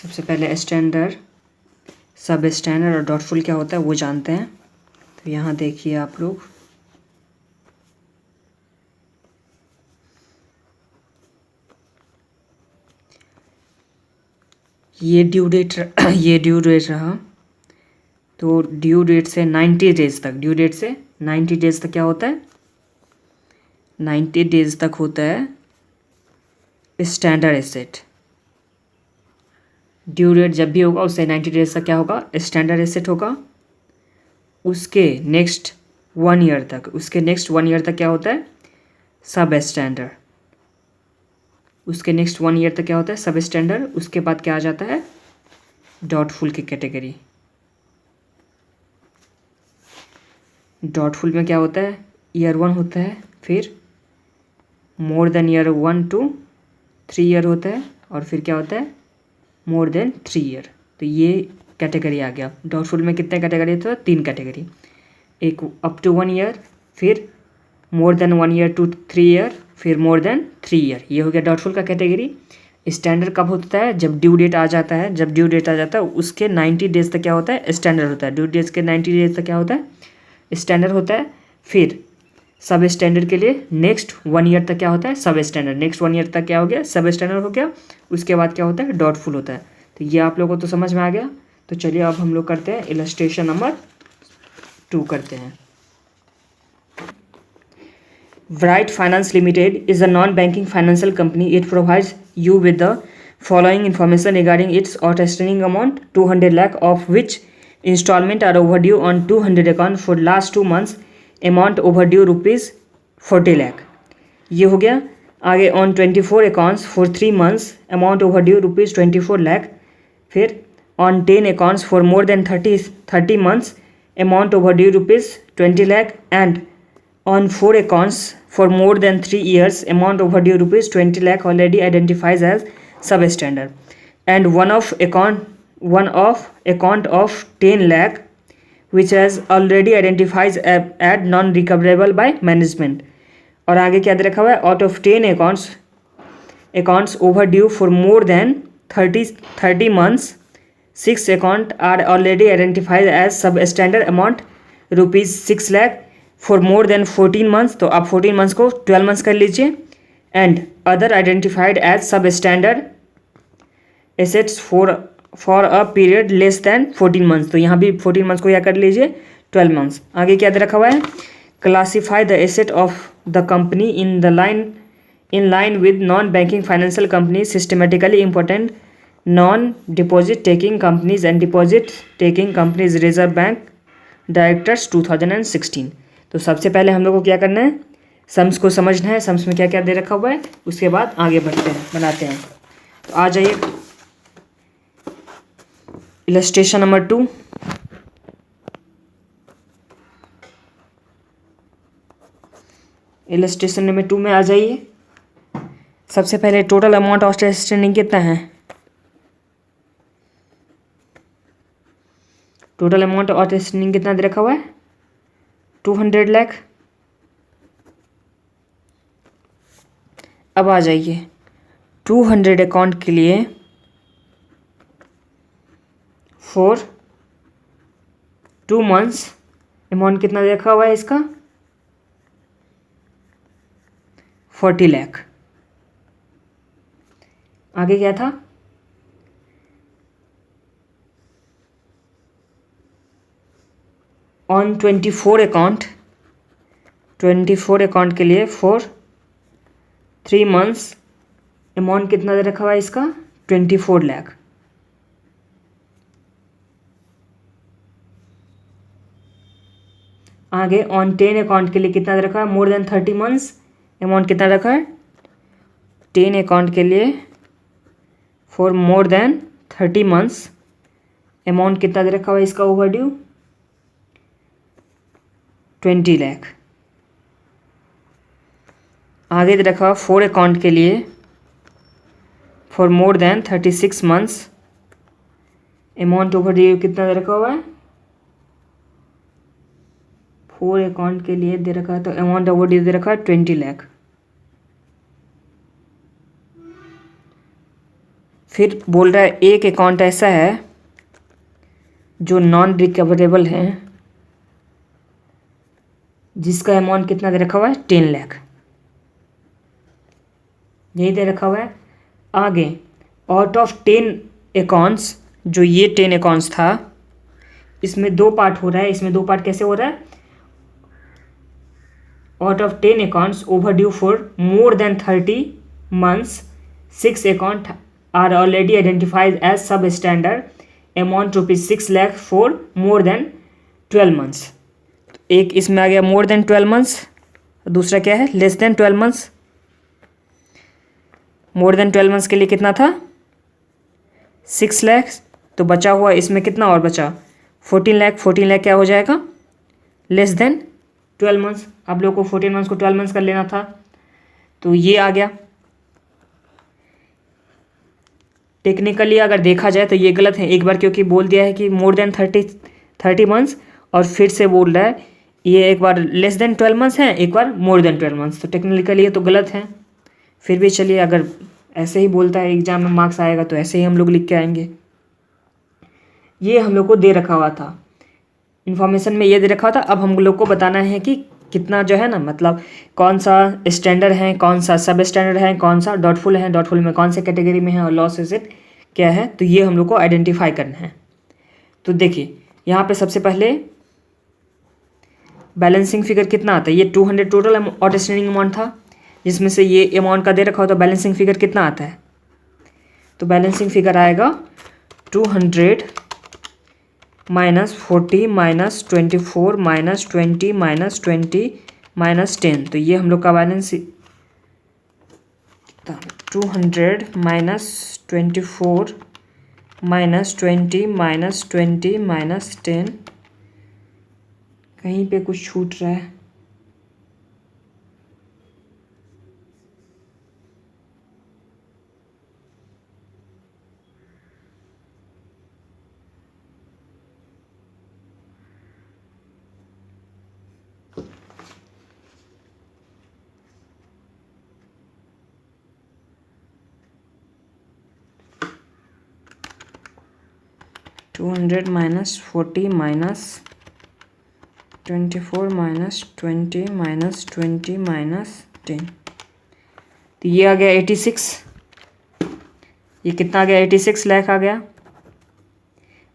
सबसे पहले स्टैंडर्ड, सब स्टैंडर्ड और डॉटफुल क्या होता है वो जानते हैं। तो यहाँ देखिए आप लोग, ये ड्यू डेट ये ड्यू डेट रहा। तो ड्यू डेट से 90 डेज तक, ड्यू डेट से 90 डेज तक क्या होता है, 90 डेज तक होता है स्टैंडर्ड एसेट। ड्यू डेट जब भी होगा उससे 90 डेज तक क्या होगा, स्टैंडर्ड एसेट होगा। उसके नेक्स्ट 1 ईयर तक, उसके नेक्स्ट 1 ईयर तक क्या होता है, सब स्टैंडर्ड। उसके नेक्स्ट 1 ईयर तक क्या होता है, सब स्टैंडर्ड। उसके बाद क्या आ जाता है, डॉटफुल की कैटेगरी। डॉटफुल में क्या होता है, ईयर 1 होता है, फिर more than year 1 to 3 year होता है, और फिर क्या होता है, मोर देन 3 ईयर। तो ये कैटेगरी आ गया। डॉटफुल में कितने कैटेगरी होता है, 3 कैटेगरी, एक अप टू 1 ईयर, फिर more than 1 year to 3 year, फिर मोर देन 3 ईयर। ये हो गया डॉटफुल का कैटेगरी। स्टैंडर्ड कब होता है, जब ड्यू डेट आ जाता है, जब ड्यू डेट आ जाता है उसके 90 डेज तक क्या होता है, स्टैंडर्ड होता है। ड्यू डेज के 90 डेज तक क्या होता है, स्टैंडर्ड होता है। फिर सब स्टैंडर्ड के लिए नेक्स्ट 1 ईयर तक क्या होता है, सब स्टैंडर्ड। नेक्स्ट 1 ईयर तक क्या हो गया, सब स्टैंडर्ड हो गया। उसके बाद क्या होता है, डॉटफुल होता है। तो ये आप लोगों को तो समझ में आ गया। तो चलिए अब हम लोग करते हैं इलस्ट्रेशन नंबर 2 करते हैं। Bright Finance Limited is a non-banking financial company. It provides you with the following information regarding its outstanding amount: 200 lakh, of which installment are overdue on 200 account for last 2 months. Amount overdue rupees 40 lakh. ये हो गया। आगे on 24 accounts for 3 months. Amount overdue rupees 24 lakh. फिर on 10 accounts for more than 30 months. Amount overdue rupees 20 lakh. And on 4 accounts for more than 3 years, amount overdue rupees 20 lakh already identifies as substandard. And one of account of 10 lakh which has already identifies at non-recoverable by management. और आगे क्या दे रखा हुआ है, out of 10 accounts overdue for more than 30 months, 6 account are already identified as substandard, amount rupees 6 lakh. For more then 14 months, तो आप 14 months को 12 months कर लीजिए। एंड अदर आइडेंटिफाइड एज सब standard assets for a period less than 14 months, तो यहाँ भी 14 months को क्या कर लीजिए, 12 मंथ्स। आगे क्या दे रखा हुआ है, classify the asset of the company in line with non banking financial company, systematically important non deposit taking companies and deposit taking companies, reserve bank directors 2016। तो सबसे पहले हम लोग को क्या करना है, सम्स को समझना है, सम्स में क्या क्या दे रखा हुआ है, उसके बाद आगे बढ़ते हैं, बनाते हैं। तो आ जाइए इलस्ट्रेशन नंबर 2। इलस्ट्रेशन नंबर 2 में आ जाइए। सबसे पहले टोटल अमाउंट आउटस्टैंडिंग कितना है, टोटल अमाउंट आउटस्टैंडिंग कितना दे रखा हुआ है, 200 लाख। अब आ जाइए 200 अकाउंट के लिए फॉर 2 मंथ्स अमाउंट कितना दे रखा हुआ है इसका, 40 लाख। आगे क्या था, ऑन 24 अकाउंट के लिए फॉर 3 मंथ्स अमाउंट कितना दे रखा हुआ है इसका, 24 लाख। आगे ऑन 10 अकाउंट के लिए कितना दे रखा है, मोर देन 30 मंथ्स अमाउंट कितना रखा है, 10 अकाउंट के लिए for more than 30 months amount कितना दे रखा हुआ है इसका, ओवरड्यू 20 लाख। आगे दे रखा हुआ 4 अकाउंट के लिए for more then 36 months amount overdue कितना दे रखा हुआ है, 4 अकाउंट के लिए दे रखा है, तो अमाउंट ओवरड्यू दे रखा है 20 लाख। फिर बोल रहा है एक अकाउंट ऐसा है जो नॉन रिकवरेबल है, जिसका अमाउंट कितना दे रखा हुआ है 10 लाख, यही दे रखा हुआ है। आगे आउट ऑफ 10 अकाउंट्स, जो ये 10 अकाउंट्स था, इसमें 2 पार्ट हो रहा है। इसमें 2 पार्ट कैसे हो रहा है? Out of 10 accounts overdue for more than 30 months 6 account are already identified as substandard, amount ₹6 lakh for more than 12 months. एक इसमें आ गया मोर देन 12 मंथ्स, दूसरा क्या है लेस देन 12 मंथ्स। मोर देन 12 मंथ्स के लिए कितना था 6 लाख, तो बचा हुआ इसमें कितना और बचा 14 लाख। 14 लाख क्या हो जाएगा लेस देन 12 मंथ्स। आप लोग को 14 मंथ्स को 12 मंथ्स कर लेना था, तो ये आ गया। टेक्निकली अगर देखा जाए तो ये गलत है एक बार, क्योंकि बोल दिया है कि मोर देन 30 मंथ्स, और फिर से बोल रहा है ये एक बार लेस देन 12 मंथ्स है, एक बार मोर देन 12 मंथ्स, तो टेक्निकली ये तो गलत है। फिर भी चलिए, अगर ऐसे ही बोलता है एग्जाम में मार्क्स आएगा तो ऐसे ही हम लोग लिख के आएंगे। ये हम लोग को दे रखा हुआ था इन्फॉर्मेशन में, ये दे रखा हुआ था। अब हम लोग को बताना है कि कितना जो है ना, मतलब कौन सा स्टैंडर्ड है, कौन सा सब स्टैंडर्ड है, कौन सा डॉटफुल है, डॉटफुल में कौन से कैटेगरी में है, और लॉस एसेट क्या है, तो ये हम लोग को आइडेंटिफाई करना है। तो देखिए यहाँ पे सबसे पहले बैलेंसिंग फिगर कितना आता है, ये 200 टोटल आउटस्टैंडिंग अमाउंट था, जिसमें से ये अमाउंट का दे रखा हो, तो बैलेंसिंग फिगर कितना आता है, तो बैलेंसिंग फिगर आएगा 200 -40 -24 -20 -20 -10। तो ये हम लोग का बैलेंस 200 -24 -20 -20 -10, कहीं पे कुछ छूट रहा है। $200 -40 -24 -20 -20 -10, तो ये आ गया 86। ये कितना आ गया 86 लाख आ गया।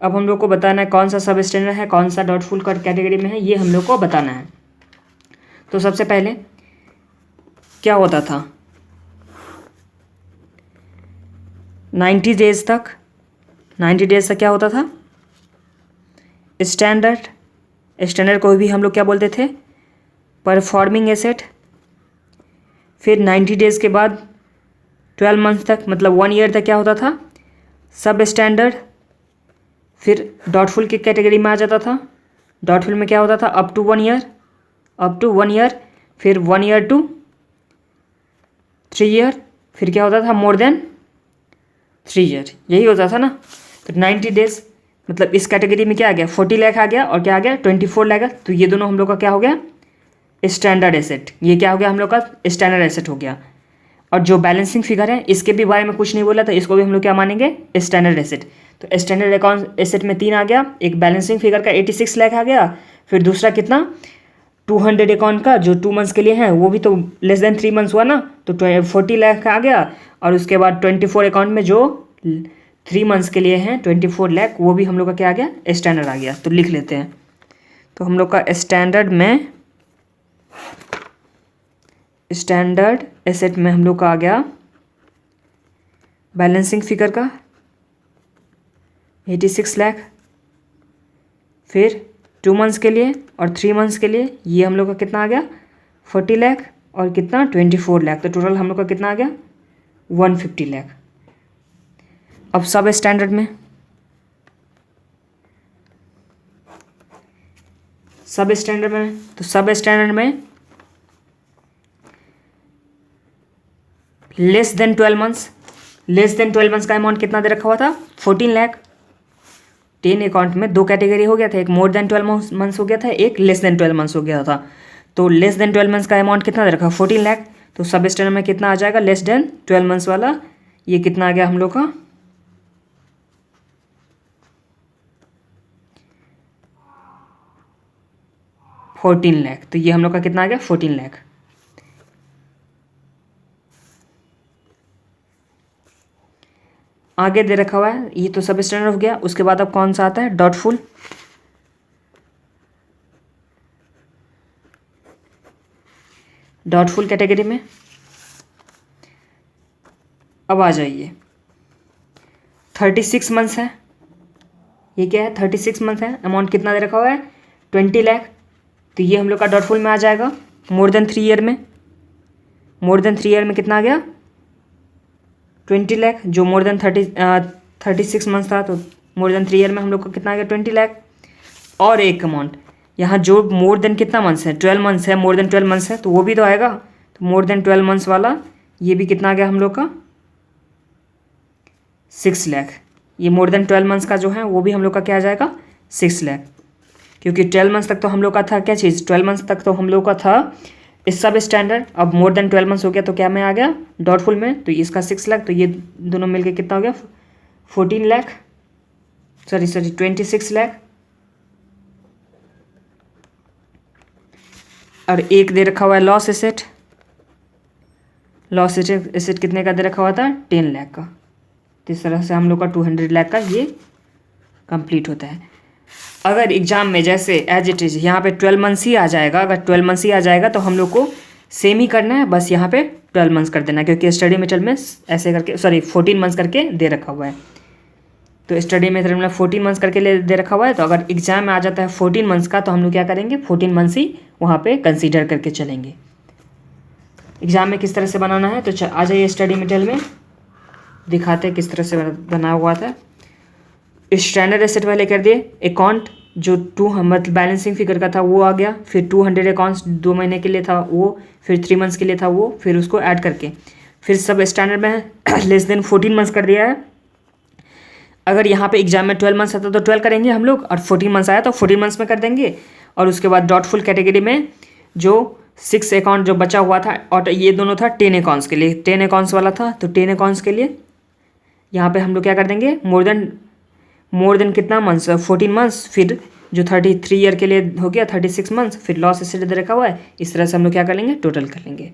अब हम लोग को बताना है कौन सा सब स्टैंडर्ड है, कौन सा डॉटफुल कैटेगरी में है, ये हम लोग को बताना है। तो सबसे पहले क्या होता था 90 डेज तक, 90 डेज तक क्या होता था स्टैंडर्ड को भी हम लोग क्या बोलते थे परफॉर्मिंग एसेट। फिर 90 डेज के बाद 12 मंथ तक, मतलब 1 ईयर तक क्या होता था सब स्टैंडर्ड। फिर डॉटफुल की कैटेगरी में आ जाता था। डॉटफुल में क्या होता था अप टू 1 ईयर, फिर 1 ईयर टू 3 ईयर, फिर क्या होता था मोर देन 3 ईयर, यही होता था ना। तो 90 डेज मतलब इस कैटेगरी में क्या आ गया 40 लाख आ गया, और क्या आ गया 24 लाख। तो ये दोनों हम लोग का क्या हो गया स्टैंडर्ड एसेट, ये क्या हो गया हम लोग का स्टैंडर्ड एसेट हो गया। और जो बैलेंसिंग फिगर है इसके भी बारे में कुछ नहीं बोला था, इसको भी हम लोग क्या मानेंगे स्टैंडर्ड एसेट। तो स्टैंडर्ड अकाउंट एसेट में 3 आ गया, एक बैलेंसिंग फिगर का 86 लाख आ गया, फिर दूसरा कितना 200 अकाउंट का जो 2 मंथ्स के लिए है, वो भी तो लेस देन 3 मंथ्स हुआ ना, तो 40 लाख आ गया। और उसके बाद 24 अकाउंट में जो 3 मंथ्स के लिए हैं 24 लाख, वो भी हम लोग का क्या आ गया स्टैंडर्ड आ गया। तो लिख लेते हैं। तो हम लोग का स्टैंडर्ड एसेट में हम लोग का आ गया बैलेंसिंग फिगर का 86 लाख, फिर 2 मंथ्स के लिए और 3 मंथ्स के लिए ये हम लोग का कितना आ गया 40 लाख, और कितना 24 लाख। तो टोटल हम लोग का कितना आ गया 150 लाख। अब सब स्टैंडर्ड में तो सब स्टैंडर्ड में लेस देन 12 मंथ्स का अमाउंट कितना दे रखा हुआ था 14 लाख। 10 अकाउंट में 2 कैटेगरी हो गया था, एक मोर देन 12 मंथ्स हो गया था, एक लेस देन 12 मंथ्स हो गया था। तो लेस देन 12 मंथ्स का अमाउंट कितना दे रखा 14 लाख। तो सब स्टैंडर्ड में कितना आ जाएगा लेस देन 12 मंथ्स वाला, ये कितना आ गया हम लोग का 14 लाख। तो ये हम लोग का कितना आ गया 14 लाख। आगे दे रखा हुआ है, ये तो सब स्टैंडर्ड हो गया। उसके बाद अब कौन सा आता है, डॉटफुल। डॉटफुल कैटेगरी में अब आ जाइए, 36 मंथ्स है। ये क्या है, 36 मंथ है। अमाउंट कितना दे रखा हुआ है, 20 लाख। तो ये हम लोग का डॉटफुल में आ जाएगा। मोर देन 3 ईयर में, मोर देन 3 ईयर में कितना आ गया 20 लाख। जो मोर देन 36 मंथ था, तो मोर देन 3 ईयर में हम लोग को कितना आ गया 20 लाख। और एक अमाउंट यहाँ जो मोर देन कितना मंथ्स है, 12 मंथ्स है, मोर देन 12 मंथ्स है, तो वो भी तो आएगा। तो मोर देन 12 मंथ्स वाला ये भी कितना आ गया हम लोग का 6 लाख। ये मोर देन 12 मंथ्स का जो है वो भी हम लोग का क्या आ जाएगा 6 लाख। क्योंकि 12 मंथ्स तक तो हम लोग का था क्या चीज़, 12 मंथ्स तक तो हम लोग का था इस सब स्टैंडर्ड। अब मोर देन 12 मंथ्स हो गया तो क्या में आ गया डॉटफुल में, तो इसका 6 लाख। तो ये दोनों मिलके कितना हो गया 14 लाख, सॉरी 26 लाख। और एक दे रखा हुआ है लॉस एसेट। लॉस एसेट कितने का दे रखा हुआ था 10 लाख का। तो इस तरह से हम लोग का 200 लाख का ये कंप्लीट होता है। अगर एग्जाम में जैसे एज इट इज़ यहाँ पे 12 मंथ्स ही आ जाएगा, अगर 12 मंथ्स ही आ जाएगा तो हम लोग को सेम ही करना है, बस यहाँ पे 12 मंथ्स कर देना, क्योंकि स्टडी मेटेरियल में ऐसे करके 14 मंथ्स करके दे रखा हुआ है। तो स्टडी मेटेरियल में 14 मंथ्स करके दे रखा हुआ है। तो अगर एग्जाम में आ जाता है 14 मंथ्स का, तो हम लोग क्या करेंगे 14 मंथ्स ही वहाँ पे कंसीडर करके चलेंगे। एग्जाम में किस तरह से बनाना है, तो आ जाइए स्टडी मटेरियल में, दिखाते हैं किस तरह से बना हुआ था। स्टैंडर्ड एसेट वाले कर दिए। अकाउंट जो मतलब बैलेंसिंग फिगर का था वो आ गया, फिर 200 अकाउंट्स 2 महीने के लिए था वो, फिर 3 मंथ्स के लिए था वो, फिर उसको ऐड करके फिर सब स्टैंडर्ड में लेस देन 14 मंथ्स कर दिया है। अगर यहाँ पे एग्जाम में 12 मंथ्स आता तो 12 करेंगे हम लोग, और 14 मंथ्स आया तो 14 मंथ्स में कर देंगे। और उसके बाद डॉटफुल कैटेगरी में जो 6 अकाउंट जो बचा हुआ था, और ये दोनों था 10 अकाउंट्स के लिए, 10 अकाउंट्स वाला था, तो 10 अकाउंट्स के लिए यहाँ पे हम लोग क्या कर देंगे मोर देन कितना मंथ्स 14 मंथ्स, फिर जो 33 ईयर के लिए हो गया 36 मंथ्स, फिर लॉस एसेट दे रखा हुआ है। इस तरह से हम लोग क्या कर लेंगे टोटल कर लेंगे।